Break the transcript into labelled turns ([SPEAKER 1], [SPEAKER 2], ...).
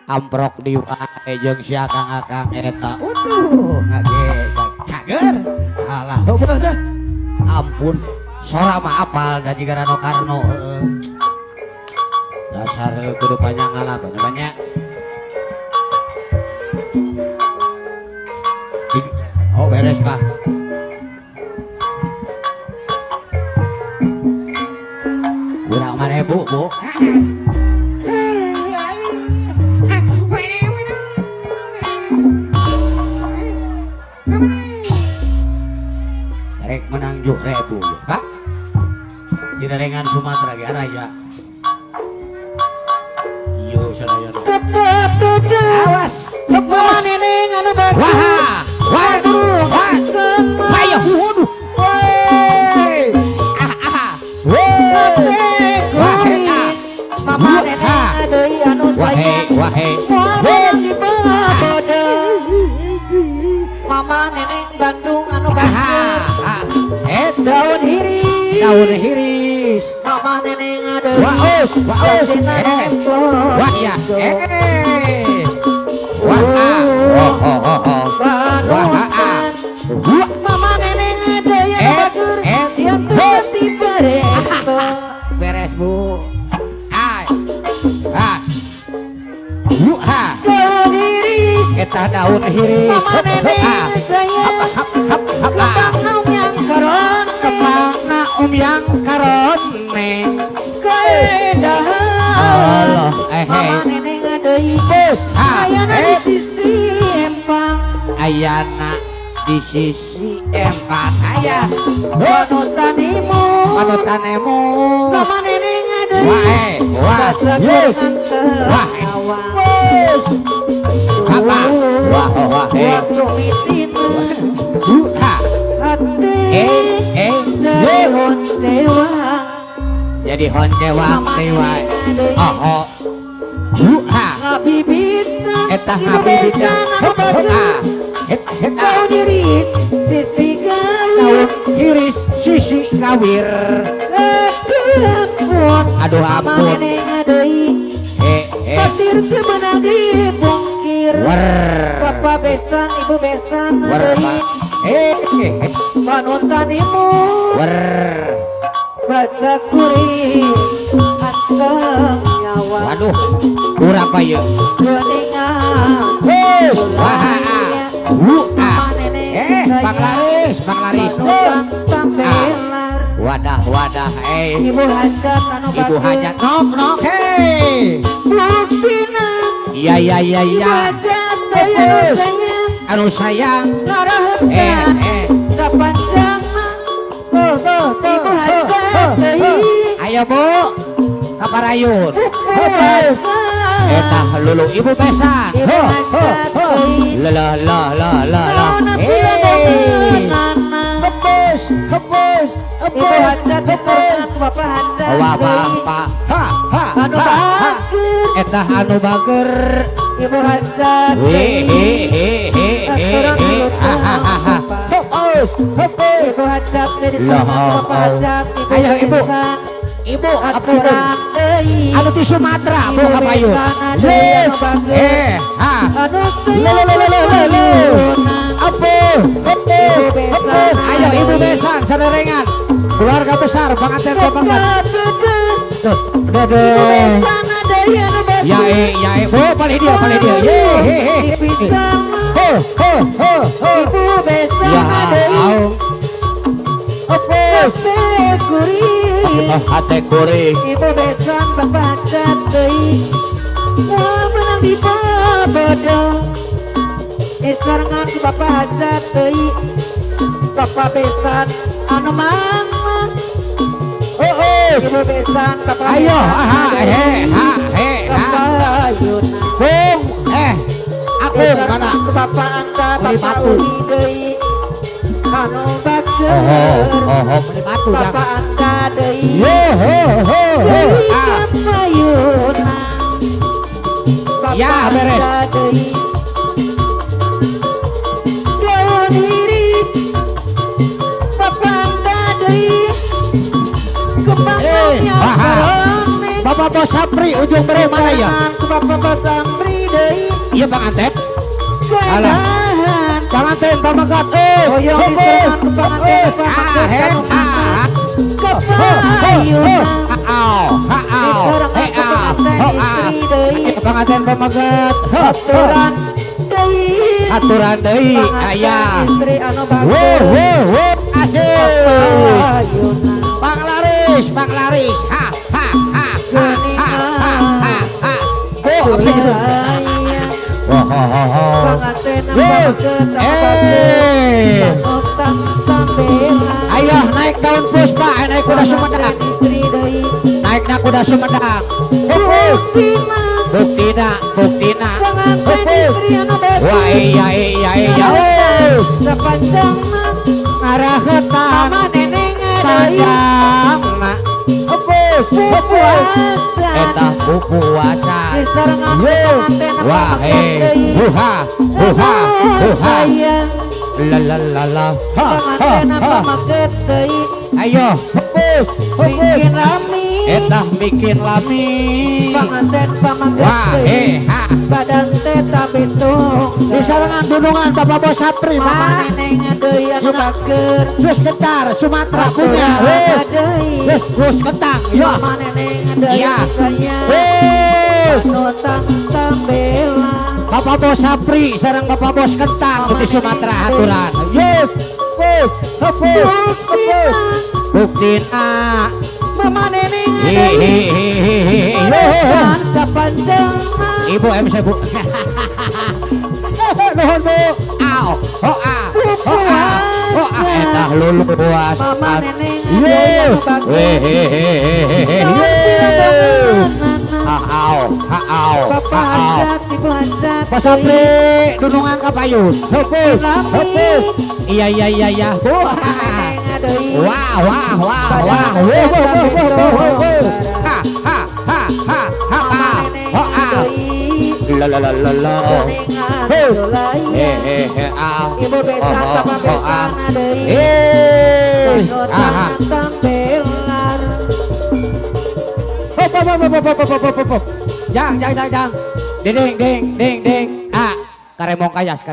[SPEAKER 1] amprok di wae jeung sia Kang eta. Cager. Alah, heueuh teh. Ampun, sora mah apal da jigana no Karno heueuh. Dasar kudu panjang ngalakon banyak. Oh beres Pak. Kurang mana Bu? Rek menang 7.000 Pak. Tidak dengan Sumatera ge raja. Yo sadaya. Awas. Mama neneng anu bagus. Waduh. Ayo waduh. Woi. Mama neneng deui anu sayang. Mama neneng Bandung anu bagus. Daun hiris. Mama neneng deui. Waos. Wah ya. Mama neneng ada yang bagus yang berarti beres Bu. Daun hiris
[SPEAKER 2] Eta daun hiris
[SPEAKER 1] Mama neneng sayang Kepangna
[SPEAKER 2] yang karone
[SPEAKER 1] keedahan Mama neneng ada ayana di sisi empang
[SPEAKER 2] ayana di sisi empat ayah
[SPEAKER 1] panutanemu Mama neneng ada
[SPEAKER 2] wah
[SPEAKER 1] waktu mitinu hati sewang
[SPEAKER 2] jadi honcewang dewa
[SPEAKER 1] ngabibita
[SPEAKER 2] eta ngabibita
[SPEAKER 1] kau diri sisi gawir
[SPEAKER 2] iris sisi ngawir aduh
[SPEAKER 1] Mama
[SPEAKER 2] ampun
[SPEAKER 1] neneng adei Patir kemenang dipungkir Papa besan, ibu besan adei Panuntanimu Baca kuri Anteng nyawa
[SPEAKER 2] waduh kurang apa ya
[SPEAKER 1] Geningan Mama neneng
[SPEAKER 2] Bang Laris
[SPEAKER 1] Panutan tampelar
[SPEAKER 2] wadah
[SPEAKER 1] Ibu hajat anu
[SPEAKER 2] ibu
[SPEAKER 1] bagus
[SPEAKER 2] hajat nok hei
[SPEAKER 1] Buktina
[SPEAKER 2] iya
[SPEAKER 1] Ibu hajat sayang
[SPEAKER 2] anu sayang
[SPEAKER 1] Ngarahepan Sapanjangna Ibu hajat
[SPEAKER 2] ayo Bu kaparayun eta lulu ibu besan
[SPEAKER 1] Ibu hajat
[SPEAKER 2] hebus
[SPEAKER 1] Ibu hajat betulan Bapak hajat Anu bager
[SPEAKER 2] eta anu bager
[SPEAKER 1] Ibu hajat Ibu hajat jadi Bapak hajat
[SPEAKER 2] ayo ibu
[SPEAKER 1] besan
[SPEAKER 2] ibu
[SPEAKER 1] aturan deui
[SPEAKER 2] anu di Sumatera Bu kapayun
[SPEAKER 1] anu
[SPEAKER 2] ayo ibu besan saderengan keluarga besar panganten banget tuh dede ya Bu paling dia
[SPEAKER 1] ibu besan
[SPEAKER 2] ya hate kuri
[SPEAKER 1] ibu besan Bapak hajat deui moal menang di bobodo isarengan Bapak hajat deui Bapak besan anu mangmang ibu besan Bapak
[SPEAKER 2] ayo
[SPEAKER 1] Bung
[SPEAKER 2] aku kana
[SPEAKER 1] Bapak anda
[SPEAKER 2] Beli
[SPEAKER 1] Bapak
[SPEAKER 2] batu.
[SPEAKER 1] uli deui anu bager
[SPEAKER 2] beli batu
[SPEAKER 1] Bapak anda deui
[SPEAKER 2] deui
[SPEAKER 1] payuna
[SPEAKER 2] Ya, beres.
[SPEAKER 1] Daun hiris Bapak anda deui kembangnya
[SPEAKER 2] Bapak Bapak Bos Sapri ujung bere mana ya?
[SPEAKER 3] Bapak Bos Sapri deui.
[SPEAKER 2] Iya Bang Anten. Alah. Bang Anten pamagat
[SPEAKER 3] Hoyong diserangan ku panganten pamagat kepayunan.
[SPEAKER 2] Bang Anten pamagat.
[SPEAKER 3] Aturan deui.
[SPEAKER 2] Aturan deui aya.
[SPEAKER 3] Istri anu
[SPEAKER 2] Wo
[SPEAKER 3] bagus.
[SPEAKER 2] wo wo asik.
[SPEAKER 3] Kepayunan.
[SPEAKER 2] Panglaris, panglaris. Ha ha ha ha ha ha ha. Oh, apa itu?
[SPEAKER 3] Sayang
[SPEAKER 2] Oh, oh, oh, oh.
[SPEAKER 3] panganten pamagat utang sambelan.
[SPEAKER 2] Ayo naik daun puspa, naik kuda Sumedang.
[SPEAKER 3] Istri deui.
[SPEAKER 2] Naikna kuda Sumedang.
[SPEAKER 3] Buktina.
[SPEAKER 2] Buktina, buktina.
[SPEAKER 3] Panganten istri anu bagus.
[SPEAKER 2] Wah iya iya iya.
[SPEAKER 3] Sepanjang
[SPEAKER 2] Ngarahetan
[SPEAKER 3] mama neneng deui.
[SPEAKER 2] panjang na. Ebus,
[SPEAKER 3] Puasa.
[SPEAKER 2] Eta puasa.
[SPEAKER 3] Diserangan ku
[SPEAKER 2] Yo,
[SPEAKER 3] panganten
[SPEAKER 2] wah
[SPEAKER 3] pamagat deui.
[SPEAKER 2] buha, buha, buha.
[SPEAKER 3] Sayang
[SPEAKER 2] La la la la. Ha ha
[SPEAKER 3] panganten
[SPEAKER 2] ha.
[SPEAKER 3] pamagat deui.
[SPEAKER 2] Ayo, ebus,
[SPEAKER 3] Bikin rami.
[SPEAKER 2] Eta bikin lami.
[SPEAKER 3] Panganten pamagat
[SPEAKER 2] Wah
[SPEAKER 3] deui.
[SPEAKER 2] ha.
[SPEAKER 3] Badan teh tabitung.
[SPEAKER 2] Di sarangan dunungan Bapak Bos Sapri
[SPEAKER 3] Mama
[SPEAKER 2] mah.
[SPEAKER 3] neneng deui anu bager.
[SPEAKER 2] Terus ketar Sumatera punya. Wes, terus ketang. Ya.
[SPEAKER 3] Mama neneng deui
[SPEAKER 2] Iya.
[SPEAKER 3] saya.
[SPEAKER 2] Wes.
[SPEAKER 3] Nutan tambela.
[SPEAKER 2] Bapak Bos Sapri sareng Bapak Bos Kentang di Sumatera aturan. Yes. Wes. Hapus. Buktina.
[SPEAKER 3] Mama neneng
[SPEAKER 2] Hihihihi.
[SPEAKER 3] deui.
[SPEAKER 2] Yo.
[SPEAKER 3] Sepanjang
[SPEAKER 2] Ibu MC Bu. Nuhun Bu. Au. Hoa. Hoa. Hoa eta luluas.
[SPEAKER 3] Mama neneng
[SPEAKER 2] Yo.
[SPEAKER 3] deui anu bager.
[SPEAKER 2] Wehehehehe. Haau, haau,
[SPEAKER 3] Bapak
[SPEAKER 2] haau.
[SPEAKER 3] hajat, ibu hajat.
[SPEAKER 2] Pak Sapri, dunungan kapayun. Hepus, hepus. Iya, iya, iya, iya. Wah, wah, wah, wah, wah. Wah, wah, wah, wah, wah, wah. Ha, ha, ha, ha, ha, ha. Ha, ha. La, la, la, la, la. Ah.
[SPEAKER 3] Ibu beta sama beta deui.
[SPEAKER 2] Ah,
[SPEAKER 3] Tambelar.
[SPEAKER 2] Hop. Jang. Ding. Ah, karemong kayas.